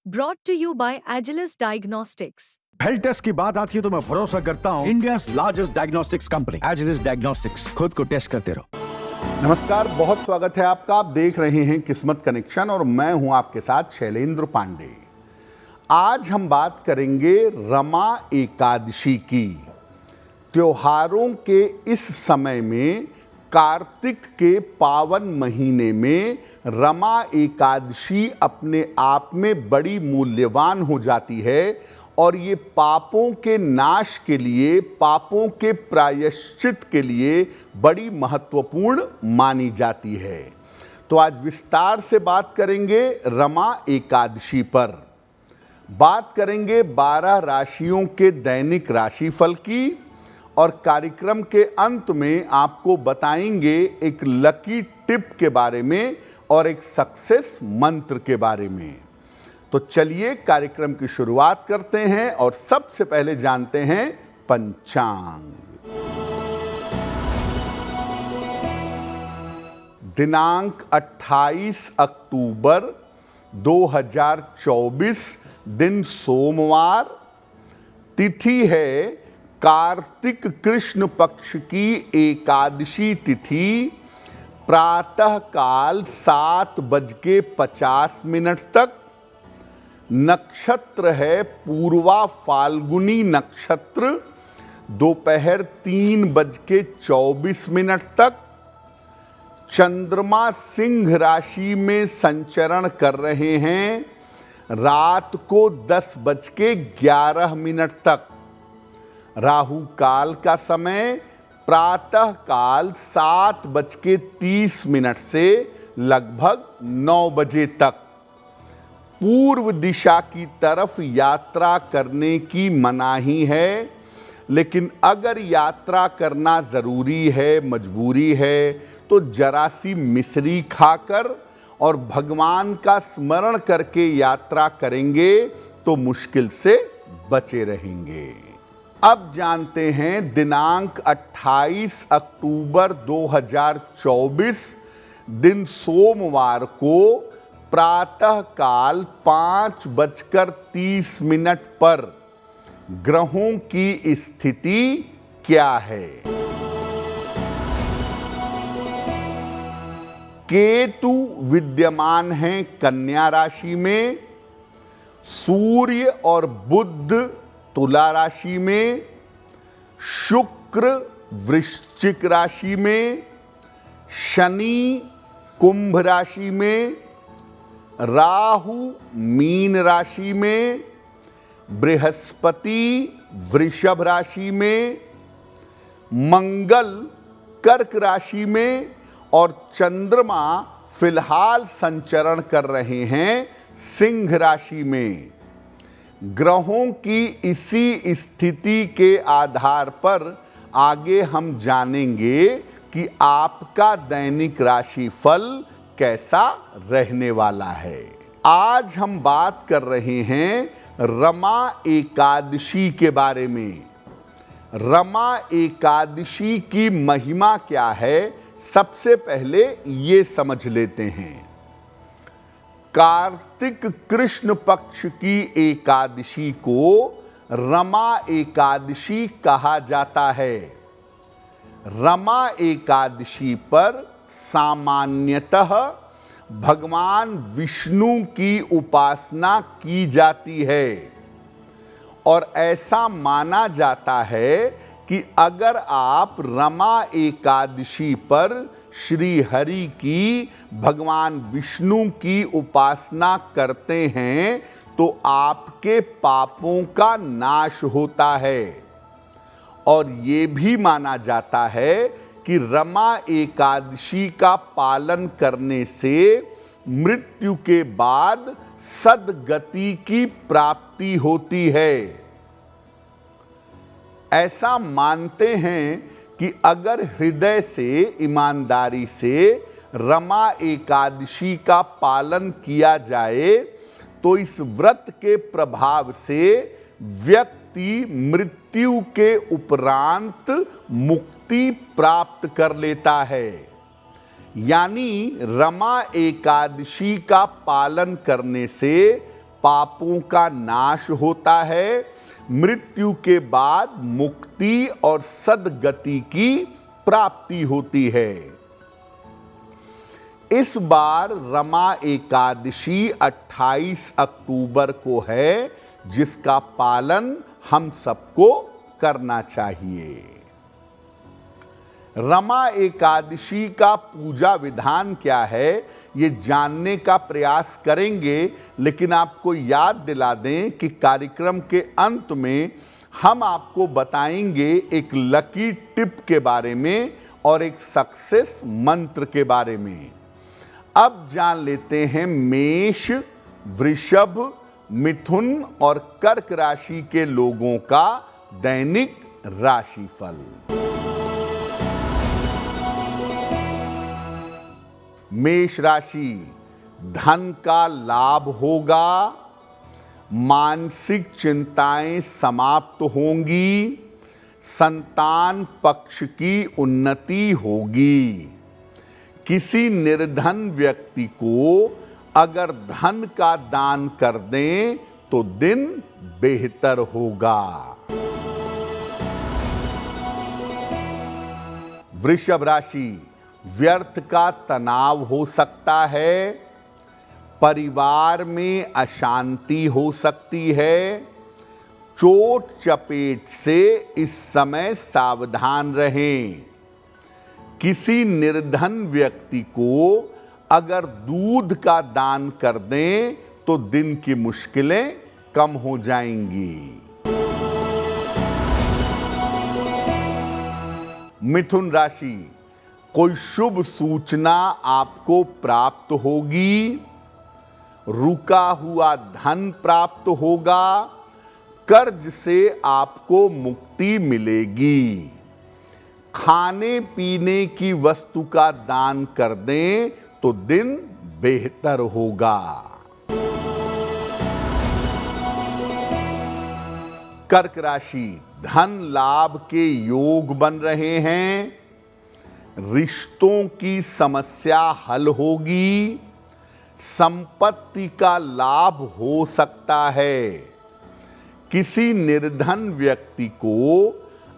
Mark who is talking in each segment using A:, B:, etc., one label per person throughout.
A: brought to you by Agilus Diagnostics.
B: Health test की बात आती है तो मैं भरोसा करता हूँ India largest diagnostics company Agilus diagnostics. खुद को टेस्ट करते रहो।
C: नमस्कार, बहुत स्वागत है आपका। आप देख रहे हैं किस्मत कनेक्शन और मैं हूं आपके साथ शैलेंद्र पांडे। आज हम बात करेंगे रमा एकादशी की। त्योहारों के इस समय में, कार्तिक के पावन महीने में रमा एकादशी अपने आप में बड़ी मूल्यवान हो जाती है और ये पापों के नाश के लिए, पापों के प्रायश्चित के लिए बड़ी महत्वपूर्ण मानी जाती है। तो आज विस्तार से बात करेंगे रमा एकादशी पर। बात करेंगे 12 राशियों के दैनिक राशिफल की और कार्यक्रम के अंत में आपको बताएंगे एक लकी टिप के बारे में और एक सक्सेस मंत्र के बारे में। तो चलिए कार्यक्रम की शुरुआत करते हैं और सबसे पहले जानते हैं पंचांग। दिनांक 28 अक्टूबर 2024, दिन सोमवार, तिथि है कार्तिक कृष्ण पक्ष की एकादशी तिथि, प्रातः काल 7:50 तक। नक्षत्र है पूर्वा फाल्गुनी नक्षत्र, दोपहर 3:24 तक। चंद्रमा सिंह राशि में संचरण कर रहे हैं रात को 10:11 तक। राहु काल का समय प्रातः काल 7:30 से लगभग 9 बजे तक। पूर्व दिशा की तरफ यात्रा करने की मनाही है, लेकिन अगर यात्रा करना ज़रूरी है, मजबूरी है, तो जरा सी मिश्री खाकर और भगवान का स्मरण करके यात्रा करेंगे तो मुश्किल से बचे रहेंगे। अब जानते हैं दिनांक 28 अक्टूबर 2024, दिन सोमवार को प्रातः काल 5:30 पर ग्रहों की स्थिति क्या है। केतु विद्यमान हैं कन्या राशि में, सूर्य और बुध तुला राशि में, शुक्र वृश्चिक राशि में, शनि कुंभ राशि में, राहु मीन राशि में, बृहस्पति वृषभ राशि में, मंगल कर्क राशि में और चंद्रमा फिलहाल संचरण कर रहे हैं सिंह राशि में। ग्रहों की इसी स्थिति के आधार पर आगे हम जानेंगे कि आपका दैनिक राशिफल कैसा रहने वाला है। आज हम बात कर रहे हैं रमा एकादशी के बारे में। रमा एकादशी की महिमा क्या है, सबसे पहले ये समझ लेते हैं। कार्तिक कृष्ण पक्ष की एकादशी को रमा एकादशी कहा जाता है। रमा एकादशी पर सामान्यतः भगवान विष्णु की उपासना की जाती है और ऐसा माना जाता है कि अगर आप रमा एकादशी पर श्री हरि की, भगवान विष्णु की उपासना करते हैं तो आपके पापों का नाश होता है। और ये भी माना जाता है कि रमा एकादशी का पालन करने से मृत्यु के बाद सद्गति की प्राप्ति होती है। ऐसा मानते हैं कि अगर हृदय से, ईमानदारी से रमा एकादशी का पालन किया जाए तो इस व्रत के प्रभाव से व्यक्ति मृत्यु के उपरांत मुक्ति प्राप्त कर लेता है। यानी रमा एकादशी का पालन करने से पापों का नाश होता है, मृत्यु के बाद मुक्ति और सद्गति की प्राप्ति होती है। इस बार रमा एकादशी 28 अक्टूबर को है, जिसका पालन हम सबको करना चाहिए। रमा एकादशी का पूजा विधान क्या है, ये जानने का प्रयास करेंगे, लेकिन आपको याद दिला दें कि कार्यक्रम के अंत में हम आपको बताएंगे एक लकी टिप के बारे में और एक सक्सेस मंत्र के बारे में। अब जान लेते हैं मेष, वृषभ, मिथुन और कर्क राशि के लोगों का दैनिक राशिफल। मेष राशि, धन का लाभ होगा, मानसिक चिंताएं समाप्त होंगी, संतान पक्ष की उन्नति होगी। किसी निर्धन व्यक्ति को अगर धन का दान कर दें तो दिन बेहतर होगा। वृषभ राशि, व्यर्थ का तनाव हो सकता है, परिवार में अशांति हो सकती है, चोट चपेट से इस समय सावधान रहें। किसी निर्धन व्यक्ति को अगर दूध का दान कर दें तो दिन की मुश्किलें कम हो जाएंगी। मिथुन राशि, कोई शुभ सूचना आपको प्राप्त होगी, रुका हुआ धन प्राप्त होगा, कर्ज से आपको मुक्ति मिलेगी। खाने पीने की वस्तु का दान कर दें तो दिन बेहतर होगा। कर्क राशि, धन लाभ के योग बन रहे हैं, रिश्तों की समस्या हल होगी, संपत्ति का लाभ हो सकता है। किसी निर्धन व्यक्ति को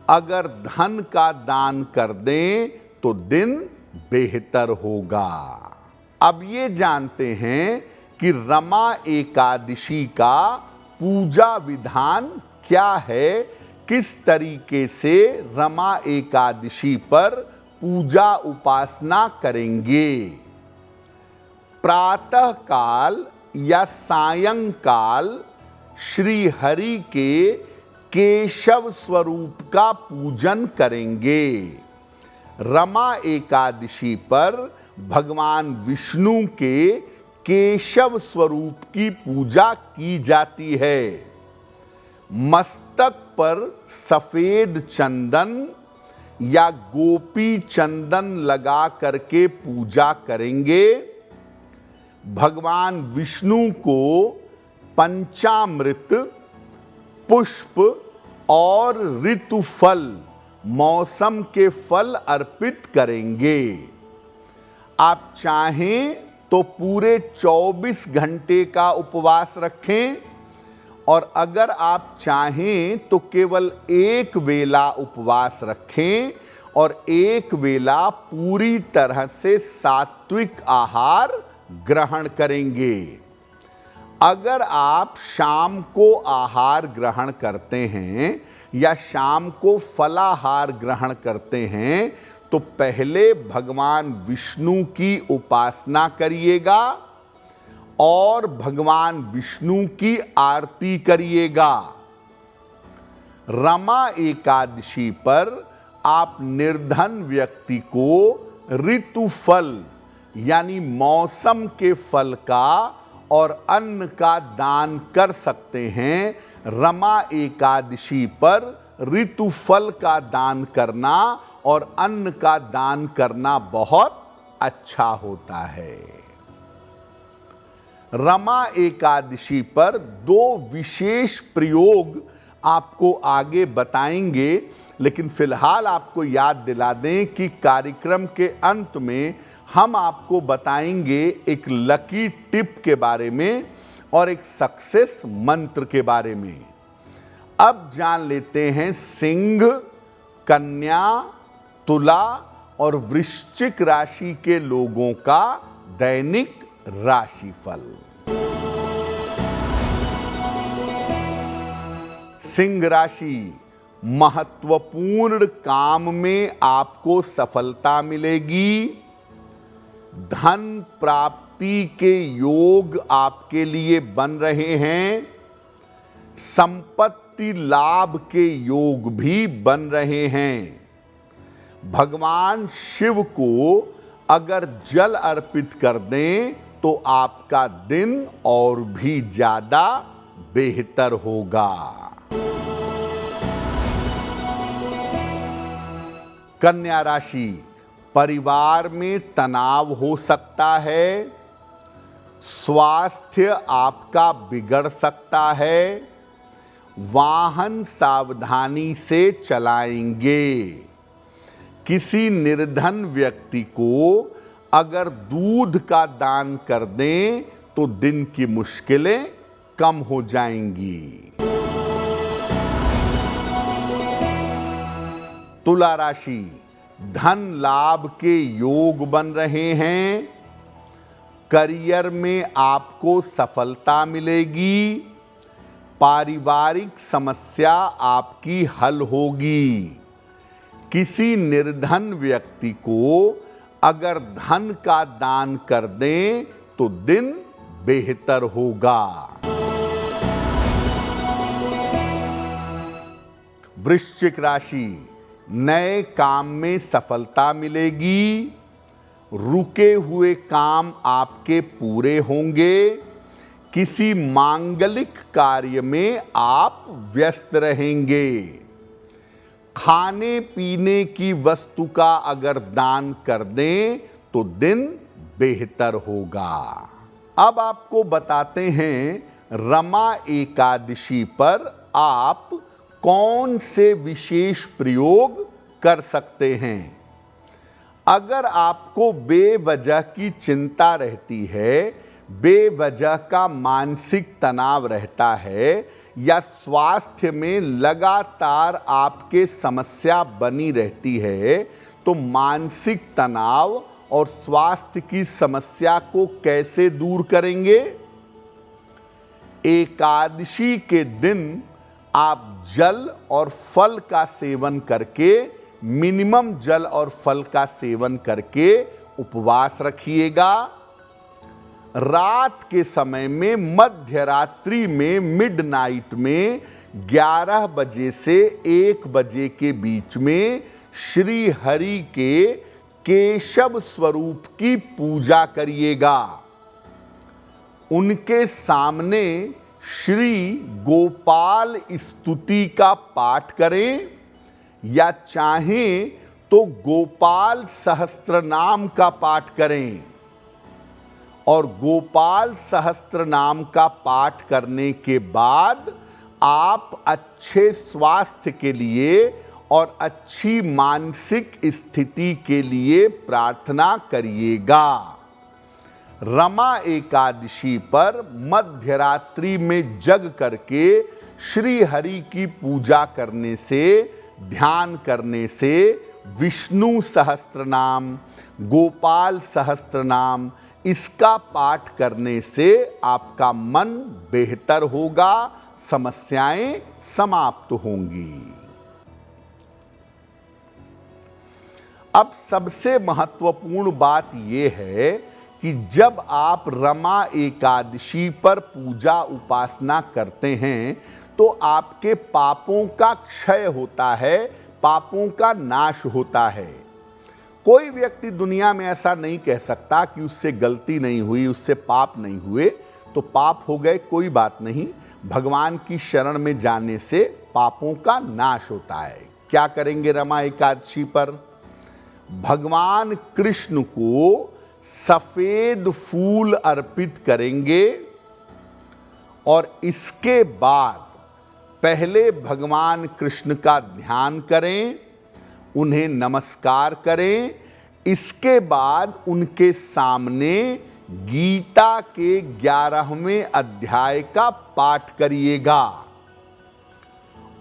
C: अगर धन का दान कर दें तो दिन बेहतर होगा। अब ये जानते हैं कि रमा एकादशी का पूजा विधान क्या है, किस तरीके से रमा एकादशी पर पूजा उपासना करेंगे। प्रातः काल या सायंकाल श्री हरि के केशव स्वरूप का पूजन करेंगे। रमा एकादशी पर भगवान विष्णु के केशव स्वरूप की पूजा की जाती है। मस्तक पर सफेद चंदन या गोपी चंदन लगा करके पूजा करेंगे। भगवान विष्णु को पंचामृत, पुष्प और ऋतु फल, मौसम के फल अर्पित करेंगे। आप चाहें तो पूरे 24 घंटे का उपवास रखें और अगर आप चाहें तो केवल एक वेला उपवास रखें और एक वेला पूरी तरह से सात्विक आहार ग्रहण करेंगे। अगर आप शाम को आहार ग्रहण करते हैं या शाम को फलाहार ग्रहण करते हैं तो पहले भगवान विष्णु की उपासना करिएगा और भगवान विष्णु की आरती करिएगा। रमा एकादशी पर आप निर्धन व्यक्ति को ऋतु फल यानी मौसम के फल का और अन्न का दान कर सकते हैं। रमा एकादशी पर ऋतु फल का दान करना और अन्न का दान करना बहुत अच्छा होता है। रमा एकादशी पर दो विशेष प्रयोग आपको आगे बताएंगे, लेकिन फिलहाल आपको याद दिला दें कि कार्यक्रम के अंत में हम आपको बताएंगे एक लकी टिप के बारे में और एक सक्सेस मंत्र के बारे में। अब जान लेते हैं सिंह, कन्या, तुला और वृश्चिक राशि के लोगों का दैनिक राशिफल। सिंह राशि, महत्वपूर्ण काम में आपको सफलता मिलेगी। धन प्राप्ति के योग आपके लिए बन रहे हैं। संपत्ति लाभ के योग भी बन रहे हैं। भगवान शिव को अगर जल अर्पित कर दें तो आपका दिन और भी ज्यादा बेहतर होगा। कन्या राशि, परिवार में तनाव हो सकता है। स्वास्थ्य आपका बिगड़ सकता है। वाहन सावधानी से चलाएंगे। किसी निर्धन व्यक्ति को अगर दूध का दान कर दें तो दिन की मुश्किलें कम हो जाएंगी। तुला राशि, धन लाभ के योग बन रहे हैं। करियर में आपको सफलता मिलेगी। पारिवारिक समस्या आपकी हल होगी। किसी निर्धन व्यक्ति को अगर धन का दान कर दें तो दिन बेहतर होगा। वृश्चिक राशि, नए काम में सफलता मिलेगी। रुके हुए काम आपके पूरे होंगे। किसी मांगलिक कार्य में आप व्यस्त रहेंगे। खाने पीने की वस्तु का अगर दान कर दें तो दिन बेहतर होगा। अब आपको बताते हैं रमा एकादशी पर आप कौन से विशेष प्रयोग कर सकते हैं। अगर आपको बेवजह की चिंता रहती है, बेवजह का मानसिक तनाव रहता है या स्वास्थ्य में लगातार आपके समस्या बनी रहती है, तो मानसिक तनाव और स्वास्थ्य की समस्या को कैसे दूर करेंगे? एकादशी के दिन आप जल और फल का सेवन करके, मिनिमम जल और फल का सेवन करके उपवास रखिएगा। रात के समय में, मध्य रात्रि में, मिडनाइट में 11 बजे से 1 बजे के बीच में श्री हरि के केशव स्वरूप की पूजा करिएगा। उनके सामने श्री गोपाल स्तुति का पाठ करें या चाहें तो गोपाल सहस्त्रनाम का पाठ करें। और गोपाल सहस्त्रनाम का पाठ करने के बाद आप अच्छे स्वास्थ्य के लिए और अच्छी मानसिक स्थिति के लिए प्रार्थना करिएगा। रमा एकादशी पर मध्य रात्रि में जग करके श्री हरि की पूजा करने से, ध्यान करने से, विष्णु सहस्त्रनाम, गोपाल सहस्त्रनाम, इसका पाठ करने से आपका मन बेहतर होगा, समस्याएं समाप्त होंगी। अब सबसे महत्वपूर्ण बात यह है कि जब आप रमा एकादशी पर पूजा उपासना करते हैं तो आपके पापों का क्षय होता है, पापों का नाश होता है। कोई व्यक्ति दुनिया में ऐसा नहीं कह सकता कि उससे गलती नहीं हुई, उससे पाप नहीं हुए। तो पाप हो गए, कोई बात नहीं, भगवान की शरण में जाने से पापों का नाश होता है। क्या करेंगे रमा एकादशी पर? भगवान कृष्ण को सफेद फूल अर्पित करेंगे और इसके बाद पहले भगवान कृष्ण का ध्यान करें, उन्हें नमस्कार करें। इसके बाद उनके सामने गीता के 11वें अध्याय का पाठ करिएगा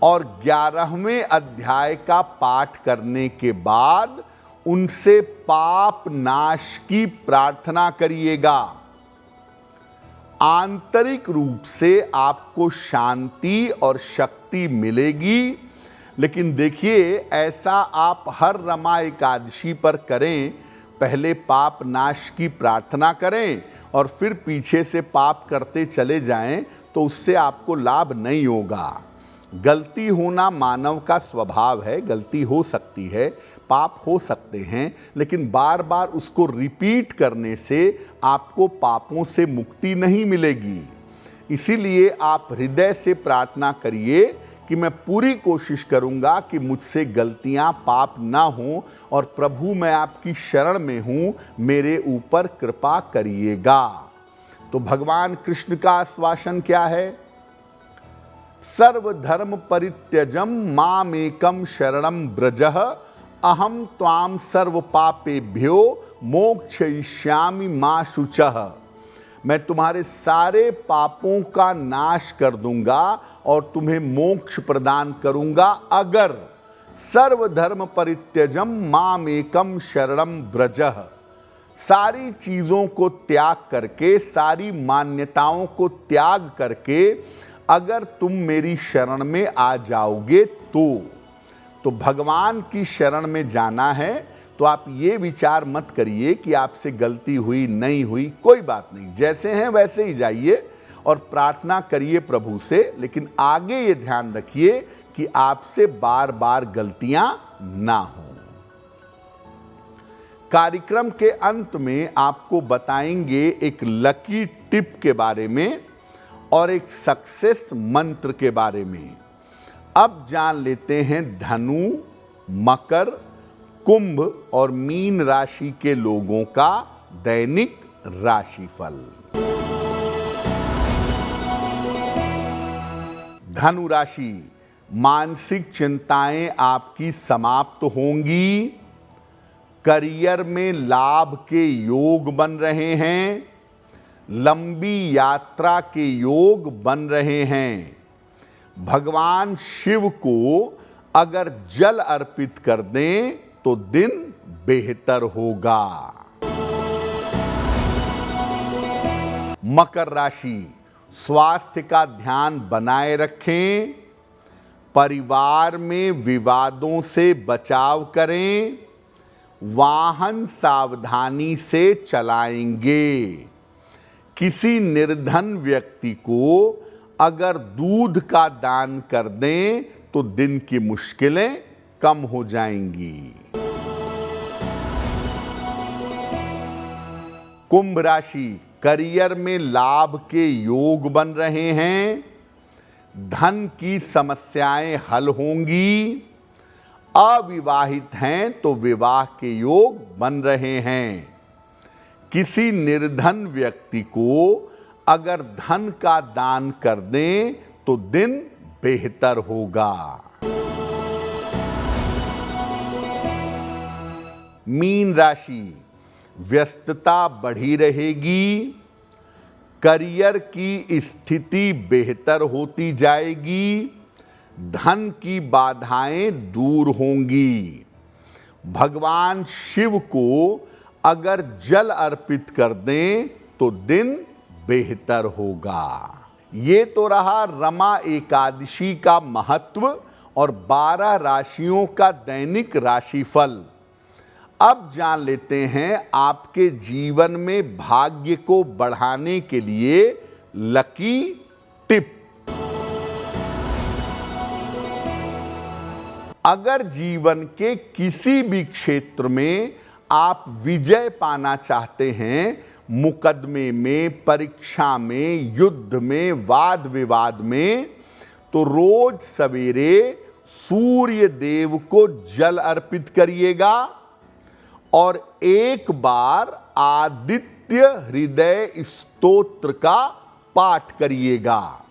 C: और 11वें अध्याय का पाठ करने के बाद उनसे पाप नाश की प्रार्थना करिएगा। आंतरिक रूप से आपको शांति और शक्ति मिलेगी। लेकिन देखिए, ऐसा आप हर रमा एकादशी पर करें। पहले पाप नाश की प्रार्थना करें और फिर पीछे से पाप करते चले जाएं, तो उससे आपको लाभ नहीं होगा। गलती होना मानव का स्वभाव है, गलती हो सकती है, पाप हो सकते हैं, लेकिन बार बार उसको रिपीट करने से आपको पापों से मुक्ति नहीं मिलेगी। इसीलिए आप हृदय से प्रार्थना करिए कि मैं पूरी कोशिश करूंगा कि मुझसे गलतियां, पाप ना हो, और प्रभु मैं आपकी शरण में हूं, मेरे ऊपर कृपा करिएगा। तो भगवान कृष्ण का आश्वासन क्या है? सर्वधर्म परित्यजम मामेकम शरणम ब्रजः अहम त्वाम सर्व पापेभ्यो मोक्षयिष्यामि मा शुचः। मैं तुम्हारे सारे पापों का नाश कर दूंगा और तुम्हें मोक्ष प्रदान करूंगा अगर सर्वधर्म परित्यजम मामेकम शरणम ब्रजः, सारी चीजों को त्याग करके, सारी मान्यताओं को त्याग करके अगर तुम मेरी शरण में आ जाओगे तो भगवान की शरण में जाना है। तो आप ये विचार मत करिए कि आपसे गलती हुई नहीं हुई, कोई बात नहीं, जैसे हैं वैसे ही जाइए और प्रार्थना करिए प्रभु से। लेकिन आगे ये ध्यान रखिए कि आपसे बार बार गलतियां ना हो। कार्यक्रम के अंत में आपको बताएंगे एक लकी टिप के बारे में और एक सक्सेस मंत्र के बारे में। अब जान लेते हैं धनु, मकर, कुंभ और मीन राशि के लोगों का दैनिक राशिफल। धनु राशि, मानसिक चिंताएं आपकी समाप्त होंगी। करियर में लाभ के योग बन रहे हैं। लंबी यात्रा के योग बन रहे हैं। भगवान शिव को अगर जल अर्पित कर दें तो दिन बेहतर होगा। मकर राशि, स्वास्थ्य का ध्यान बनाए रखें। परिवार में विवादों से बचाव करें। वाहन सावधानी से चलाएंगे। किसी निर्धन व्यक्ति को अगर दूध का दान कर दें तो दिन की मुश्किलें कम हो जाएंगी। कुंभ राशि, करियर में लाभ के योग बन रहे हैं। धन की समस्याएं हल होंगी। अविवाहित हैं तो विवाह के योग बन रहे हैं। किसी निर्धन व्यक्ति को अगर धन का दान कर दें तो दिन बेहतर होगा। मीन राशि, व्यस्तता बढ़ी रहेगी। करियर की स्थिति बेहतर होती जाएगी। धन की बाधाएं दूर होंगी। भगवान शिव को अगर जल अर्पित कर दें तो दिन बेहतर होगा। ये तो रहा रमा एकादशी का महत्व और 12 राशियों का दैनिक राशिफल। अब जान लेते हैं आपके जीवन में भाग्य को बढ़ाने के लिए लकी टिप। अगर जीवन के किसी भी क्षेत्र में आप विजय पाना चाहते हैं, मुकदमे में, परीक्षा में, युद्ध में, वाद विवाद में, तो रोज सवेरे सूर्य देव को जल अर्पित करिएगा और एक बार आदित्य हृदय स्तोत्र का पाठ करिएगा।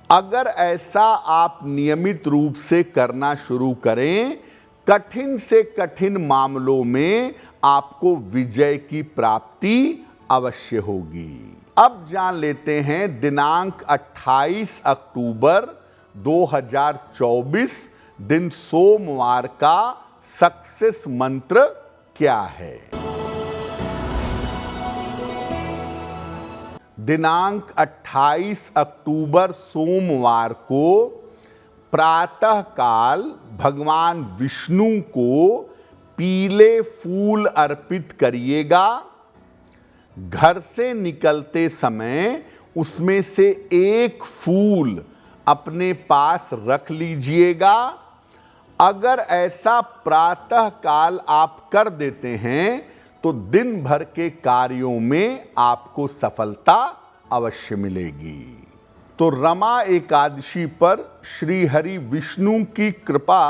C: अगर ऐसा आप नियमित रूप से करना शुरू करें, कठिन से कठिन मामलों में आपको विजय की प्राप्ति अवश्य होगी। अब जान लेते हैं दिनांक 28 अक्टूबर 2024 दिन सोमवार का सक्सेस मंत्र क्या है। दिनांक 28 अक्टूबर सोमवार को प्रातः काल भगवान विष्णु को पीले फूल अर्पित करिएगा। घर से निकलते समय उसमें से एक फूल अपने पास रख लीजिएगा। अगर ऐसा प्रातः काल आप कर देते हैं तो दिन भर के कार्यों में आपको सफलता अवश्य मिलेगी। तो रमा एकादशी पर श्री हरि विष्णु की कृपा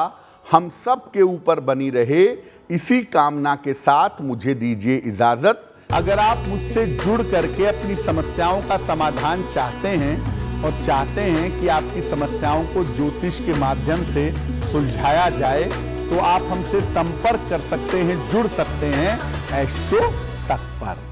C: हम सब के ऊपर बनी रहे, इसी कामना के साथ मुझे दीजिए इजाजत। अगर आप मुझसे जुड़ करके अपनी समस्याओं का समाधान चाहते हैं और चाहते हैं कि आपकी समस्याओं को ज्योतिष के माध्यम से सुलझाया जाए तो आप हमसे संपर्क कर सकते हैं, जुड़ सकते हैं एस्ट्रो तक पर।